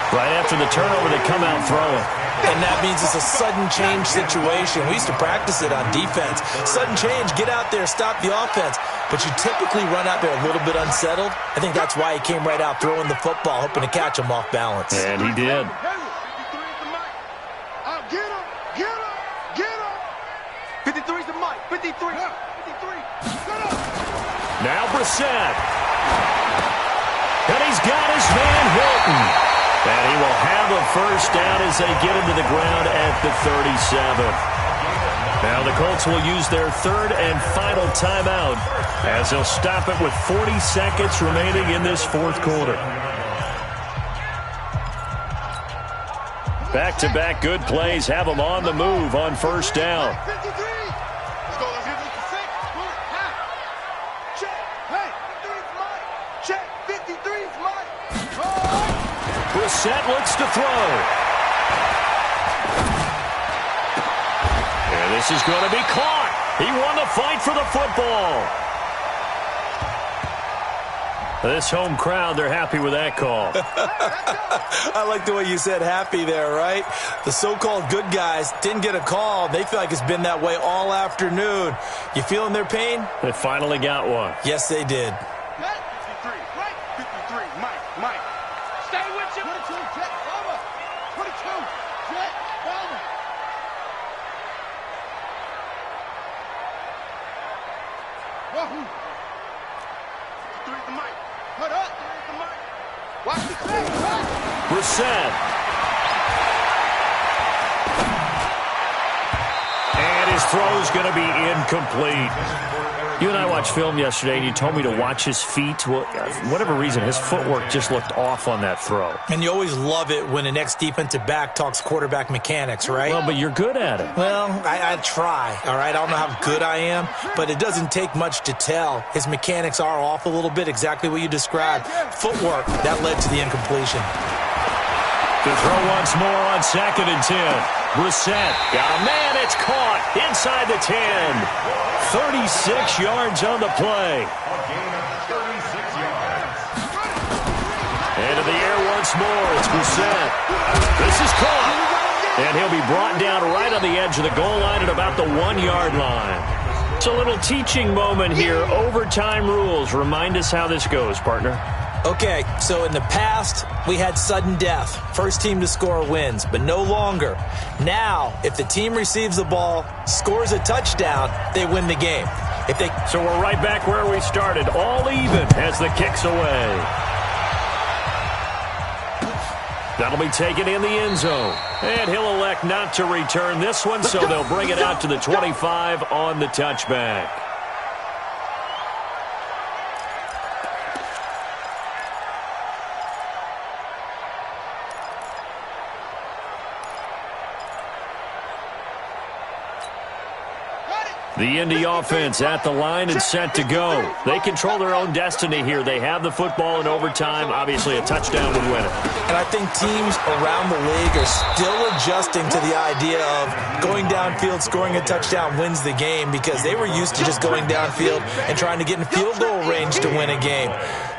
Right after the turnover, they come out throwing. And that means it's a sudden change situation. We used to practice it on defense. Sudden change, get out there, stop the offense. But you typically run out there a little bit unsettled. I think that's why he came right out throwing the football, hoping to catch him off balance. And he did. Get him. 53's the mic. 53. Now Brissett. And he's got his man Hilton. And he will have a first down as they get him to the ground at the 37. Now the Colts will use their 3rd and final timeout as they'll stop it with 40 seconds remaining in this 4th quarter. Back-to-back good plays have them on the move on 1st down. Brissett looks to throw. And this is going to be caught. He won the fight for the football. This home crowd, they're happy with that call. I like the way you said happy there, right? The so-called good guys didn't get a call. They feel like it's been that way all afternoon. You feeling their pain? They finally got one. Yes, they did. 53, Mike. Stay with you. 22, Jet, over. 22, Jet, over. Wahoo. 53's the mic. Put up. Watch the clip. Brissett. And his throw's going to be incomplete. You and I watched film yesterday, and you told me to watch his feet. Well, for whatever reason, his footwork just looked off on that throw. And you always love it when an ex-defensive back talks quarterback mechanics, right? Well, but you're good at it. Well, I try, all right? I don't know how good I am, but it doesn't take much to tell. His mechanics are off a little bit, exactly what you described. Footwork, that led to the incompletion. To throw once more on 2nd and 10. Brissett got a man. It's caught inside the 10. 36 yards on the play. A gain of 36 yards. Into the air once more. It's Brissett. This is caught. And he'll be brought down right on the edge of the goal line at about the 1-yard line. It's a little teaching moment here. Overtime rules. Remind us how this goes, partner. Okay, so in the past, we had sudden death. First team to score wins, but no longer. Now, if the team receives the ball, scores a touchdown, they win the game. So we're right back where we started, all even as the kick's away. That'll be taken in the end zone. And he'll elect not to return this one, so they'll bring it out to the 25 on the touchback. The Indy offense at the line and set to go. They control their own destiny here. They have the football in overtime. Obviously, a touchdown would win it. And I think teams around the league are still adjusting to the idea of going downfield, scoring a touchdown wins the game, because they were used to just going downfield and trying to get in field goal range to win a game.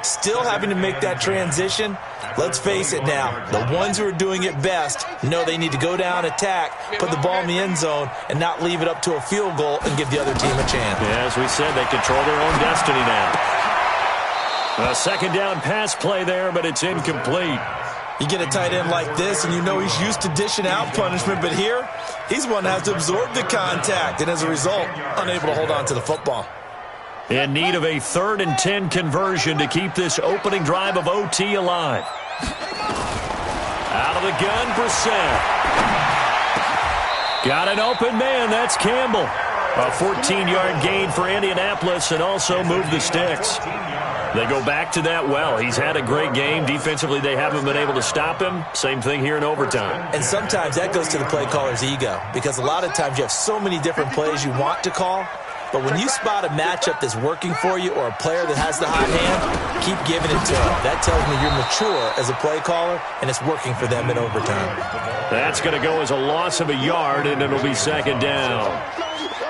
Still having to make that transition. Let's face it now, the ones who are doing it best know they need to go down, attack, put the ball in the end zone, and not leave it up to a field goal and give the other team a chance. Yeah, as we said, they control their own destiny now. A second down pass play there, but it's incomplete. You get a tight end like this, and you know he's used to dishing out punishment, but here, he's one that has to absorb the contact, and as a result, unable to hold on to the football. In need of a 3rd and 10 conversion to keep this opening drive of OT alive. Out of the gun, Brissett. Got an open man, that's Campbell. A 14-yard gain for Indianapolis and also moved the sticks. They go back to that well. He's had a great game. Defensively, they haven't been able to stop him. Same thing here in overtime. And sometimes that goes to the play caller's ego, because a lot of times you have so many different plays you want to call. But when you spot a matchup that's working for you or a player that has the hot hand, keep giving it to him. That tells me you're mature as a play caller, and it's working for them in overtime. That's going to go as a loss of a yard, and it'll be 2nd down.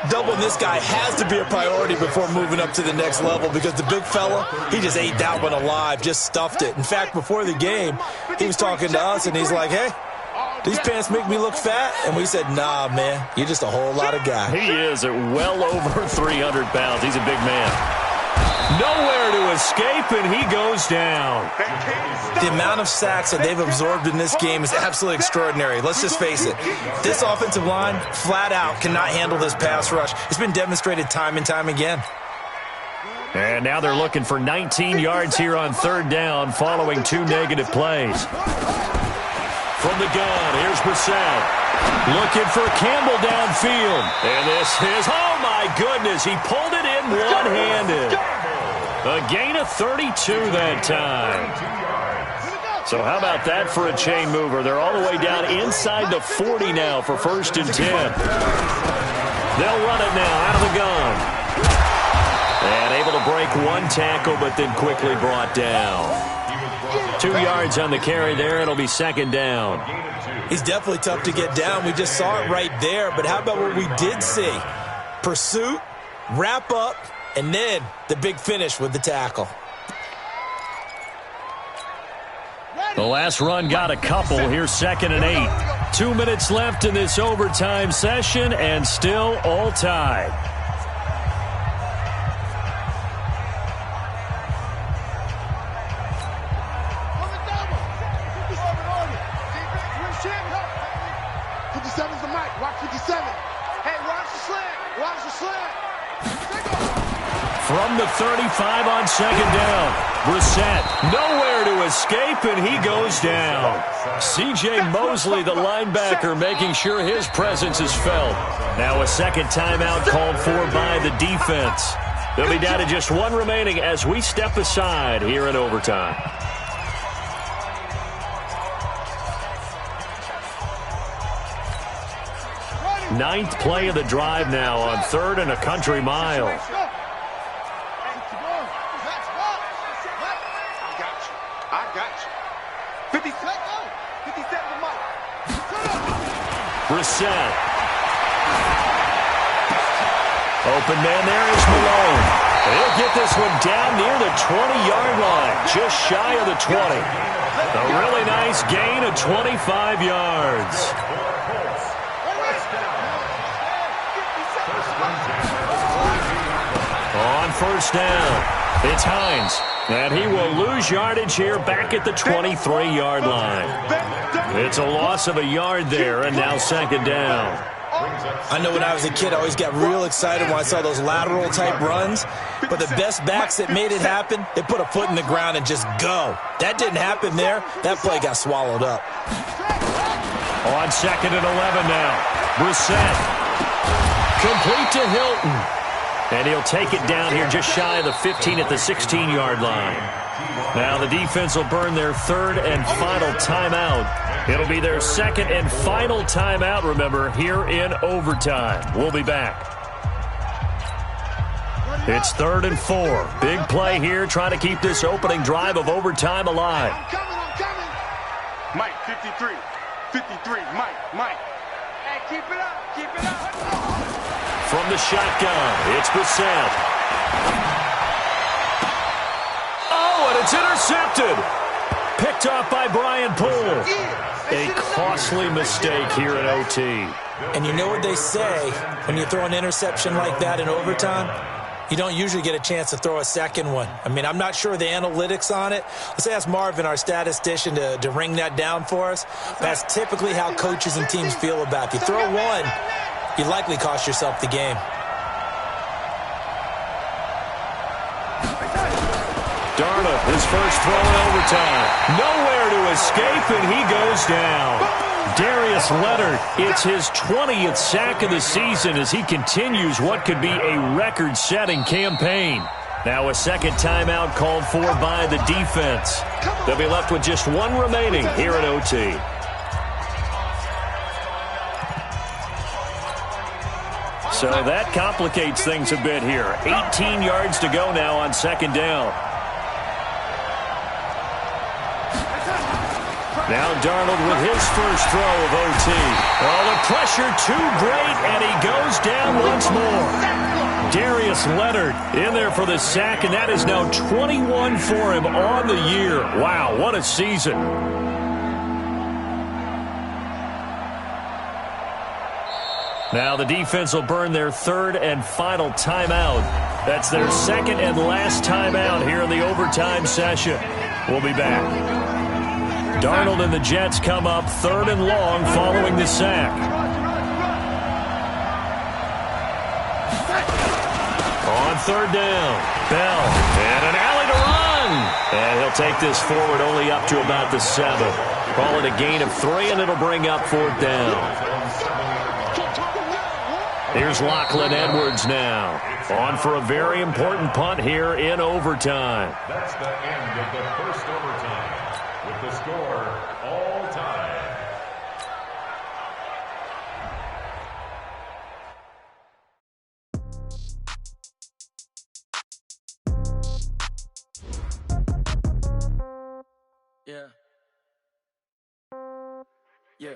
Doubling this guy has to be a priority before moving up to the next level, because the big fella, he just ate that one alive, just stuffed it. In fact, before the game, he was talking to us, and he's like, hey, these pants make me look fat? And we said, nah, man, you're just a whole lot of guy. He is at well over 300 pounds. He's a big man. Nowhere to escape, and he goes down. The amount of sacks that they've absorbed in this game is absolutely extraordinary. Let's just face it. This offensive line, flat out, cannot handle this pass rush. It's been demonstrated time and time again. And now they're looking for 19 yards here on 3rd down following 2 negative plays. From the gun, here's Brissett. Looking for Campbell downfield. And this is, oh my goodness, he pulled it in one-handed. A gain of 32 that time. So how about that for a chain mover? They're all the way down inside the 40 now for 1st and 10. They'll run it now out of the gun. And able to break one tackle, but then quickly brought down. 2 yards on the carry there. It'll be 2nd down. He's definitely tough to get down. We just saw it right there. But how about what we did see? Pursuit, wrap up, and then the big finish with the tackle. The last run got a couple. Here's 2nd and 8. 2 minutes left in this overtime session, and still all tied. From the 35 on 2nd down. Brissett, nowhere to escape, and he goes down. C.J. Mosley, the linebacker, making sure his presence is felt. Now a second timeout called for by the defense. They'll be down to just one remaining as we step aside here in overtime. Ninth play of the drive now on 3rd and a country mile. I got you. 50 seconds, Mike. Brissett. Open man there is Malone. He'll get this one down near the 20-yard line, just shy of the 20. A really nice gain of 25 yards. On first down, it's Hines. And he will lose yardage here back at the 23-yard line. It's a loss of a yard there, and now second down. I know when I was a kid, I always got real excited when I saw those lateral-type runs. But the best backs that made it happen, they put a foot in the ground and just go. That didn't happen there. That play got swallowed up. On 2nd and 11 now. Brissett. Complete to Hilton. And he'll take it down here just shy of the 15 at the 16-yard line. Now the defense will burn their 3rd and final timeout. It'll be their 2nd and final timeout, remember, here in overtime. We'll be back. It's 3rd and 4. Big play here, trying to keep this opening drive of overtime alive. I'm coming. Mike, 53. 53, Mike. Hey, keep it up. From the shotgun, it's Brissett. Oh, and it's intercepted. Picked off by Brian Poole. A costly mistake here at OT. And you know what they say, when you throw an interception like that in overtime, you don't usually get a chance to throw a second one. I mean, I'm not sure the analytics on it. Let's ask Marvin, our statistician, to ring that down for us. That's typically how coaches and teams feel about it. If you throw one, you likely cost yourself the game. Darnold, his first throw in overtime. Nowhere to escape, and he goes down. Darius Leonard, it's his 20th sack of the season as he continues what could be a record-setting campaign. Now a second timeout called for by the defense. They'll be left with just one remaining here at OT. So that complicates things a bit here. 18 yards to go now on second down. Now Darnold with his first throw of OT. Oh, the pressure too great, and he goes down once more. Darius Leonard in there for the sack, and that is now 21 for him on the year. Wow, what a season. Now the defense will burn their 3rd and final timeout. That's their 2nd and last timeout here in the overtime session. We'll be back. Darnold and the Jets come up 3rd and long following the sack. On 3rd down, Bell, and an alley to run. And he'll take this forward only up to about the 7. Call it a gain of 3, and it'll bring up 4th down. Here's Lachlan Edwards now. On for a very important punt here in overtime. That's the end of the first overtime. With the score, all time. Yeah. Yeah,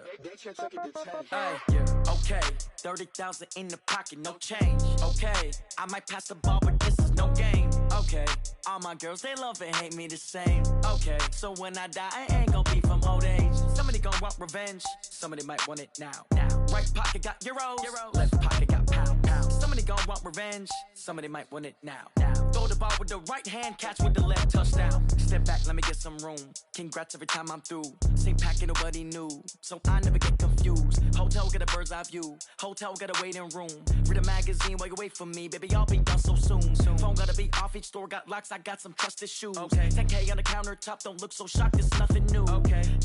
okay. 30,000 in the pocket, no change. Okay, I might pass the ball, but this is no game. Okay, all my girls, they love and hate me the same. Okay, so when I die, I ain't gonna be from old age. Somebody gonna want revenge, somebody might want it now. Right pocket got euros, left pocket got pounds. Somebody gonna want revenge, somebody might want it now. Throw the ball with the right hand, catch with the left, touchdown. Step back, let me get some room. Congrats every time I'm through. Same packet, nobody knew, so I never get confused. views. Hotel get a bird's eye view. Hotel get a waiting room. Read a magazine while you wait for me. Baby, I'll be done so soon. Phone gotta be off, each store got locks. I got some trusted shoes. 10K on the countertop, don't look so shocked, it's nothing new.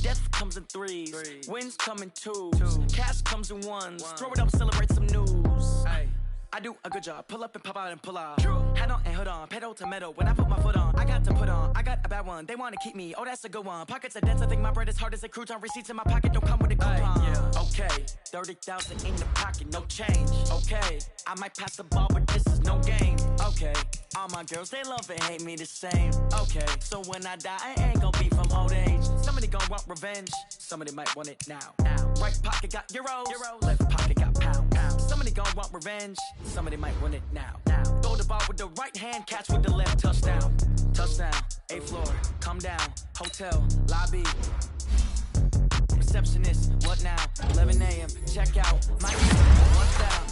Death comes in threes. Wins come in twos. Cash comes in ones. Throw it up, celebrate some news. I do a good job. Pull up and pop out and pull out. Hat on and hood on. Pedal to metal. When I put my foot on, I got to put on. I got a bad one. They want to keep me. Oh, that's a good one. Pockets are dense. I think my bread is hard as a crouton. Receipts in my pocket don't come with a coupon. Okay, 30,000 in the pocket, no change. Okay, I might pass the ball, but this is no game. Okay, all my girls, they love and hate me the same. Okay, so when I die, I ain't gonna be from old age. Somebody gon' want revenge. Somebody might want it now. Right pocket got euros. Left pocket got pound. Somebody gon' want revenge. Somebody might want it now. Throw the ball with the right hand, catch with the left. Touchdown. Touchdown. 8th floor. Come down. Hotel. Lobby. Receptionist. What now? 11 a.m. Check out. My 1,000.